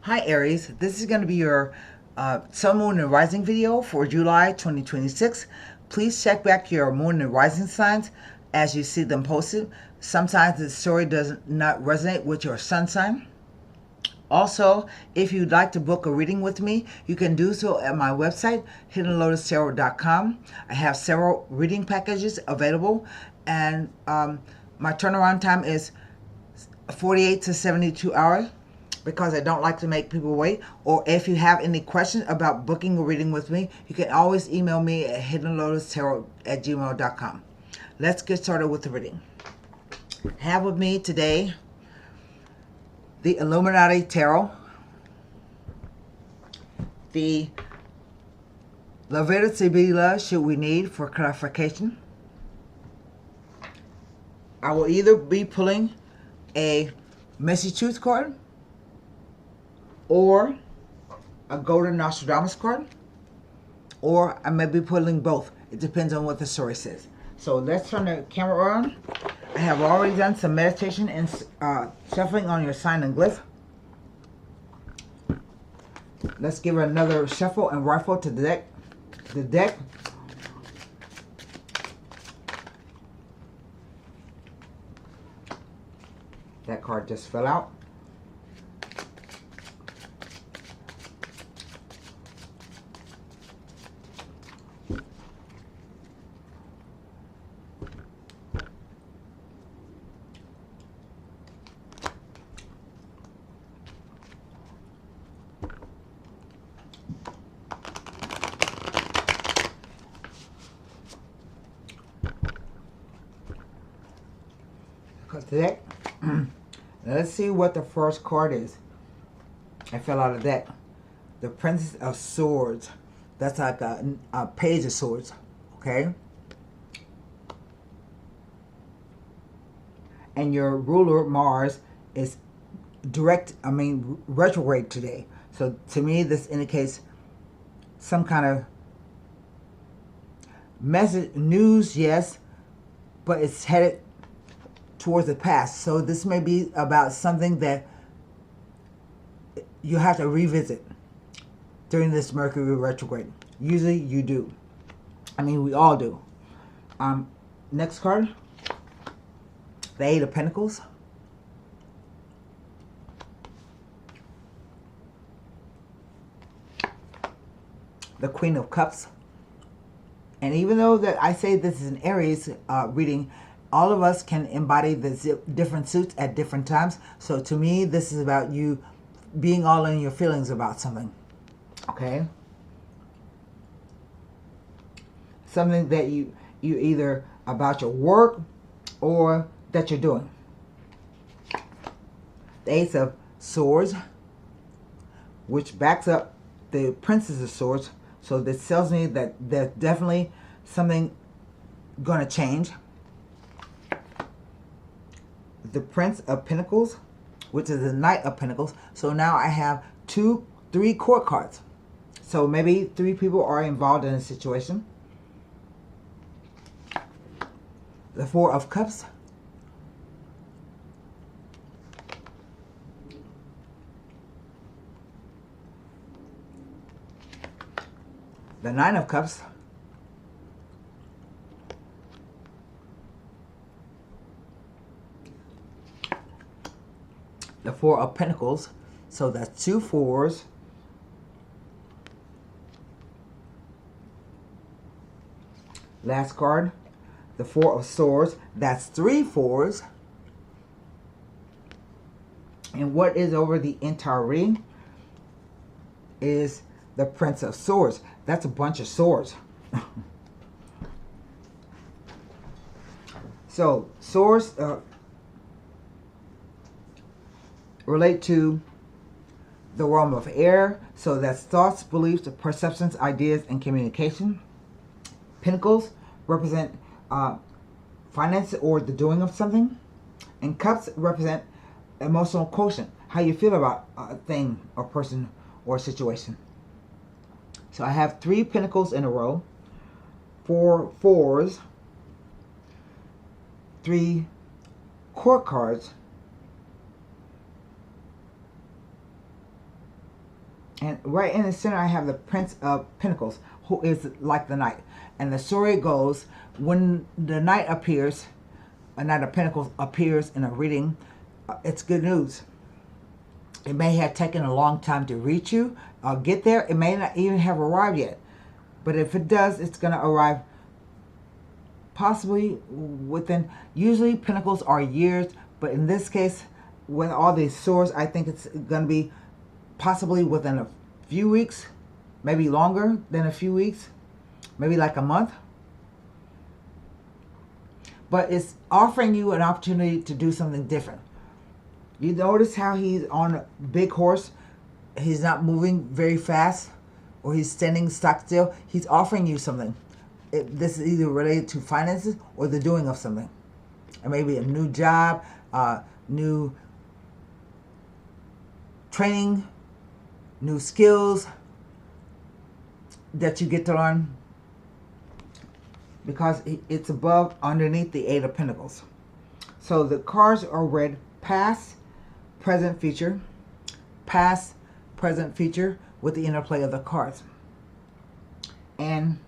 Hi Aries, this is going to be your Sun, Moon, and Rising video for July 2026. Please check back your Moon and Rising signs as you see them posted. Sometimes the story does not resonate with your Sun sign. Also, if you'd like to book a reading with me, you can do so at my website, HiddenLotusTarot.com. I have several reading packages available, and my turnaround time is 48 to 72 hours. Because I don't like to make people wait. Or if you have any questions about booking a reading with me, you can always email me at hiddenlotustarot@gmail.com. Let's get started with the reading. I have with me today the Illuminati Tarot, the Laveda Sibila Should We Need for Clarification. I will either be pulling a Messy Truth card or a Golden Nostradamus card, or I may be pulling both. It depends on what the story says. So let's turn the camera on. I have already done some meditation and shuffling on your sign and glyph. Let's give it another shuffle and rifle to the deck. That card just fell out. The deck. Now let's see what the first card is. I fell out of the deck. The Princess of Swords. That's like a Page of Swords. Okay. And your ruler, Mars, is retrograde today. So to me, this indicates some kind of message, news, yes, but it's headed towards the past. So this may be about something that you have to revisit during this Mercury retrograde. Usually you do. I mean, we all do. Next card. The Eight of Pentacles. The Queen of Cups. And even though that I say this is an Aries reading, all of us can embody the different suits at different times. So to me, this is about you being all in your feelings about something. Okay? Something that you either about your work or that you're doing. The Ace of Swords, which backs up the Princess of Swords. So this tells me that there's definitely something going to change. The Prince of Pentacles, which is the Knight of Pentacles. So now I have 3 court cards. So maybe 3 people are involved in a situation. The Four of Cups. The Nine of Cups. The Four of Pentacles. So that's 2 fours. Last card. The Four of Swords. That's 3 fours. And what is over the entire ring is the Prince of Swords. That's a bunch of swords. So swords relate to the realm of air. So that's thoughts, beliefs, perceptions, ideas, and communication. Pentacles represent finance or the doing of something. And cups represent emotional quotient, how you feel about a thing or person or situation. So I have 3 pentacles in a row, 4 fours, 3 court cards, And right in the center, I have the Prince of Pentacles, who is like the Knight. And the story goes, when the Knight appears, a Knight of Pentacles appears in a reading, it's good news. It may have taken a long time to reach you or get there. It may not even have arrived yet. But if it does, it's going to arrive possibly within, usually Pentacles are years, but in this case, with all these swords, I think it's going to be possibly within a few weeks, maybe longer than a few weeks, maybe like a month. But it's offering you an opportunity to do something different. You notice how he's on a big horse. He's not moving very fast, or he's standing stock still. He's offering you something. This is either related to finances or the doing of something. Or maybe a new job, new training, new skills that you get to learn, because it's above, underneath the Eight of Pentacles. So the cards are read past, present, future, past, present, future, with the interplay of the cards. And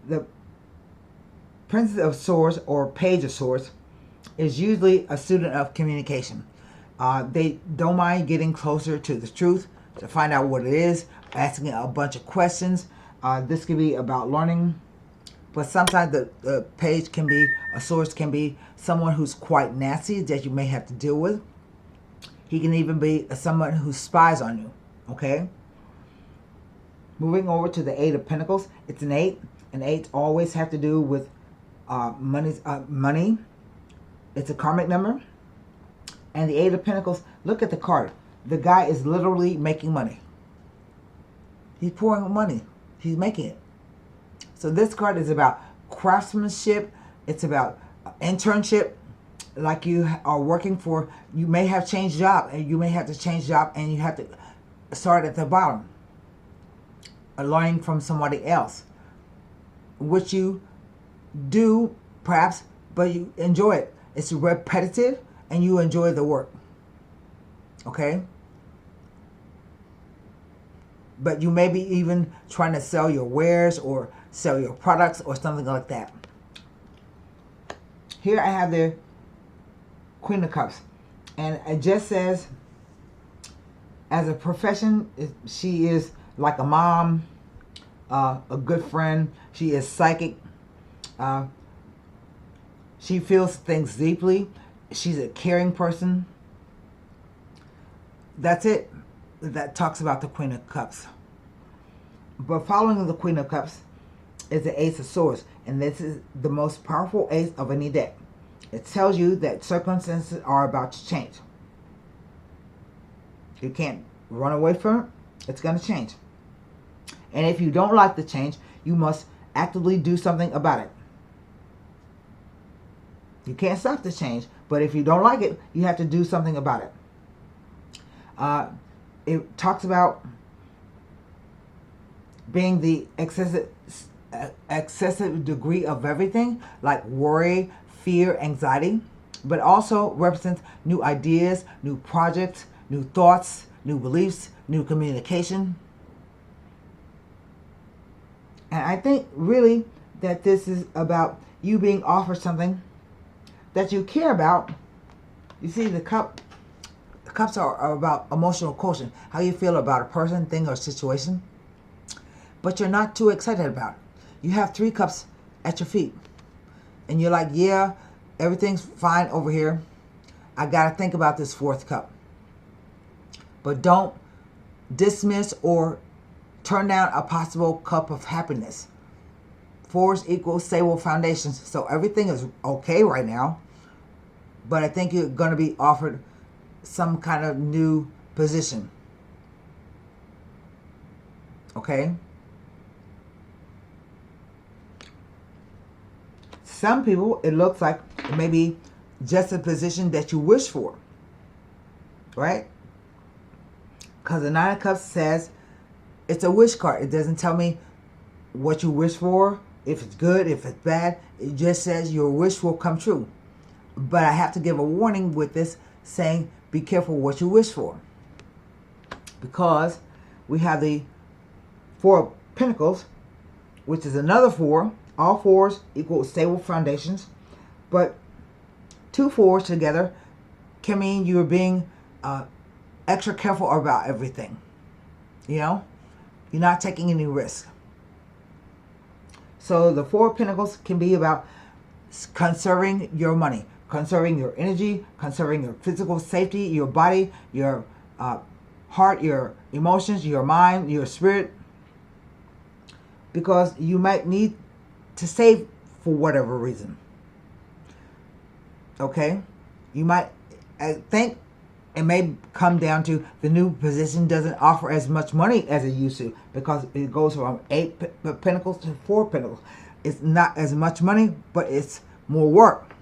the Prince of Swords or Page of Swords is usually a student of communication. They don't mind getting closer to the truth to find out what it is, asking a bunch of questions. This could be about learning, but sometimes the page can be, a source can be someone who's quite nasty that you may have to deal with. He can even be someone who spies on you, okay? Moving over to the Eight of Pentacles, it's an 8. And 8 always have to do with money. It's a karmic number. And the Eight of Pentacles, look at the card. The guy is literally making money. He's pouring money. He's making it. So this card is about craftsmanship. It's about internship. Like you are working for, you may have changed job, and you may have to change job, and you have to start at the bottom, learning from somebody else, which you do perhaps, but you enjoy it. It's repetitive, and you enjoy the work. Okay? But you may be even trying to sell your wares or sell your products or something like that. Here I have the Queen of Cups. And it just says, as a profession, she is like a mom, a good friend. She is psychic. She feels things deeply. She's a caring person. That's it. That talks about the Queen of Cups. But following the Queen of Cups is the Ace of Swords. And this is the most powerful ace of any deck. It tells you that circumstances are about to change. You can't run away from it. It's going to change. And if you don't like the change, you must actively do something about it. You can't stop the change, but if you don't like it, you have to do something about it. It talks about being the excessive degree of everything, like worry, fear, anxiety, but also represents new ideas, new projects, new thoughts, new beliefs, new communication. And I think really that this is about you being offered something that you care about. You see, the cups are about emotional quotient, how you feel about a person, thing, or situation, but you're not too excited about it. You have 3 cups at your feet, and you're like, yeah, everything's fine over here. I got to think about this 4th cup. But don't dismiss or turn down a possible cup of happiness. 4s equals stable foundations. So everything is okay right now. But I think you're going to be offered some kind of new position. Okay? Some people, it looks like it may be just a position that you wish for. Right? Because the 9 of Cups says it's a wish card. It doesn't tell me what you wish for, if it's good, if it's bad. It just says your wish will come true. But I have to give a warning with this, saying be careful what you wish for. because we have the Four of Pentacles, which is another four. All fours equal stable foundations, but two fours together can mean you're being extra careful about everything. You know, you're not taking any risk. So the Four of Pentacles can be about conserving your money, conserving your energy, conserving your physical safety, your body, your heart, your emotions, your mind, your spirit, because you might need to save for whatever reason. Okay? You might, I think it may come down to the new position doesn't offer as much money as it used to, because it goes from 8 Pentacles to 4 Pentacles. It's not as much money, but it's more work.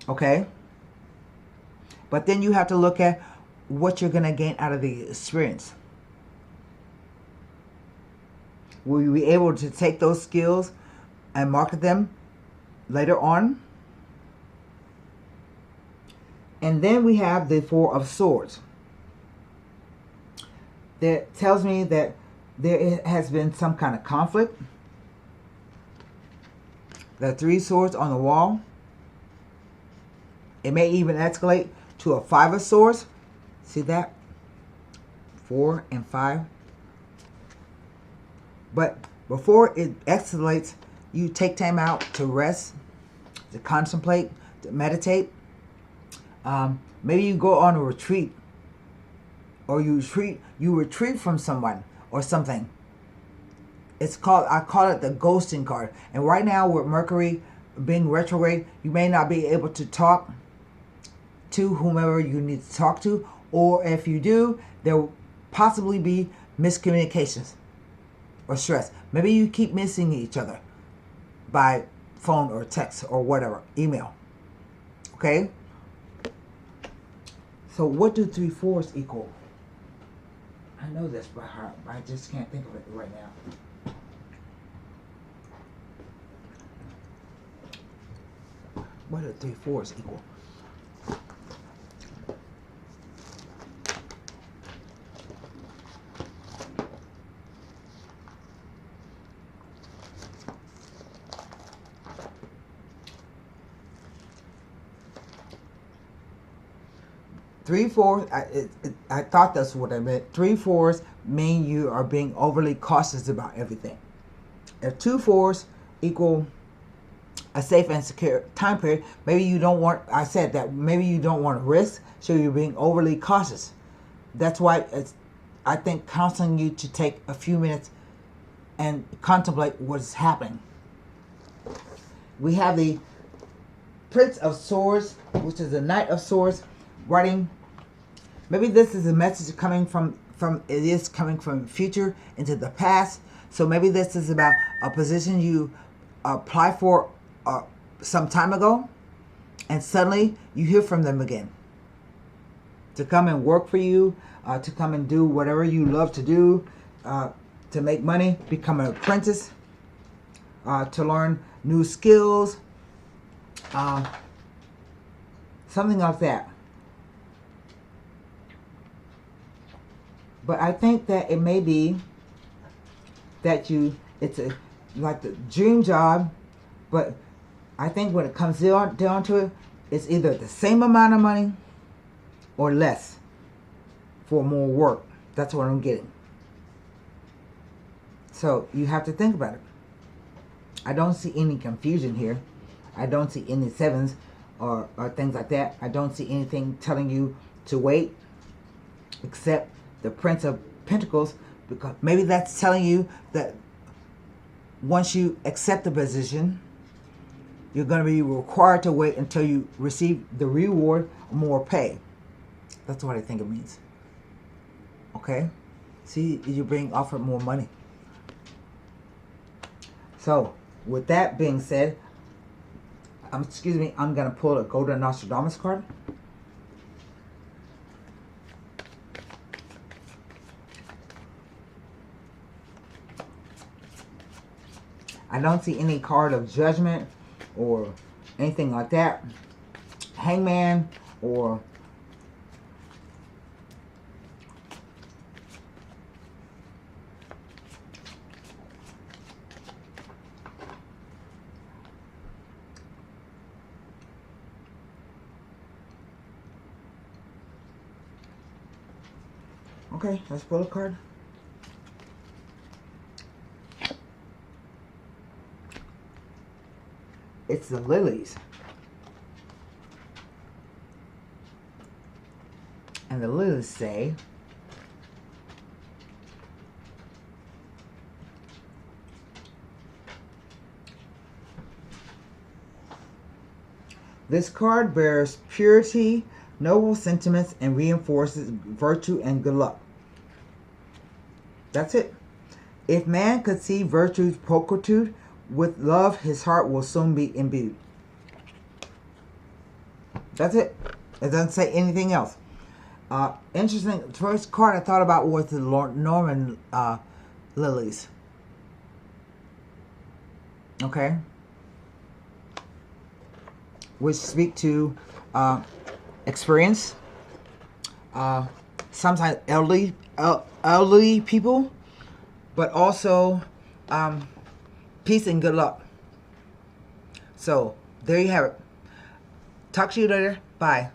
Okay? But then you have to look at what you're going to gain out of the experience. Will you be able to take those skills and market them later on? And then we have the Four of Swords. That tells me that there has been some kind of conflict. The Three Swords on the wall. It may even escalate to a Five of Swords. See that? 4 and 5. But before it escalates, you take time out to rest, to contemplate, to meditate. Maybe you go on a retreat, or you retreat from someone or something. It's called, I call it the ghosting card. And right now with Mercury being retrograde, you may not be able to talk to whomever you need to talk to, or if you do, there will possibly be miscommunications or stress. Maybe you keep missing each other by phone or text or whatever, email. Okay? So what do 3 fours equal? I know this by heart, but I just can't think of it right now. What do 3 fours equal? Three fours, I thought that's what I meant. 3 fours mean you are being overly cautious about everything. If 2 fours equal a safe and secure time period, maybe you don't want, I said that, maybe you don't want to risk, so you're being overly cautious. That's why it's, I think, counseling you to take a few minutes and contemplate what's happening. We have the Prince of Swords, which is the Knight of Swords, writing. Maybe this is a message coming from it is coming from the future into the past. So maybe this is about a position you applied for some time ago, and suddenly you hear from them again to come and work for you, to come and do whatever you love to do, to make money, become an apprentice, to learn new skills, something like that. But I think that it may be that it's a like the dream job, but I think when it comes down to it, it's either the same amount of money or less for more work. That's what I'm getting. So you have to think about it. I don't see any confusion here. I don't see any sevens or things like that. I don't see anything telling you to wait, except the Prince of Pentacles, because maybe that's telling you that once you accept the position, you're going to be required to wait until you receive the reward or more pay. That's what I think it means. Okay? See, you're being offered more money. So, with that being said, I'm going to pull a Golden Nostradamus card. I don't see any card of judgment or anything like that. Hangman or Okay, let's pull a card. It's the lilies. And the lilies say, this card bears purity, noble sentiments, and reinforces virtue and good luck. That's it. If man could see virtue's pulchritude, with love his heart will soon be imbued. That's it. It doesn't say anything else. Interesting. First card I thought about was the Norman lilies. Okay. Which speak to experience. Sometimes elderly people, but also peace and good luck. So there you have it. Talk to you later. Bye.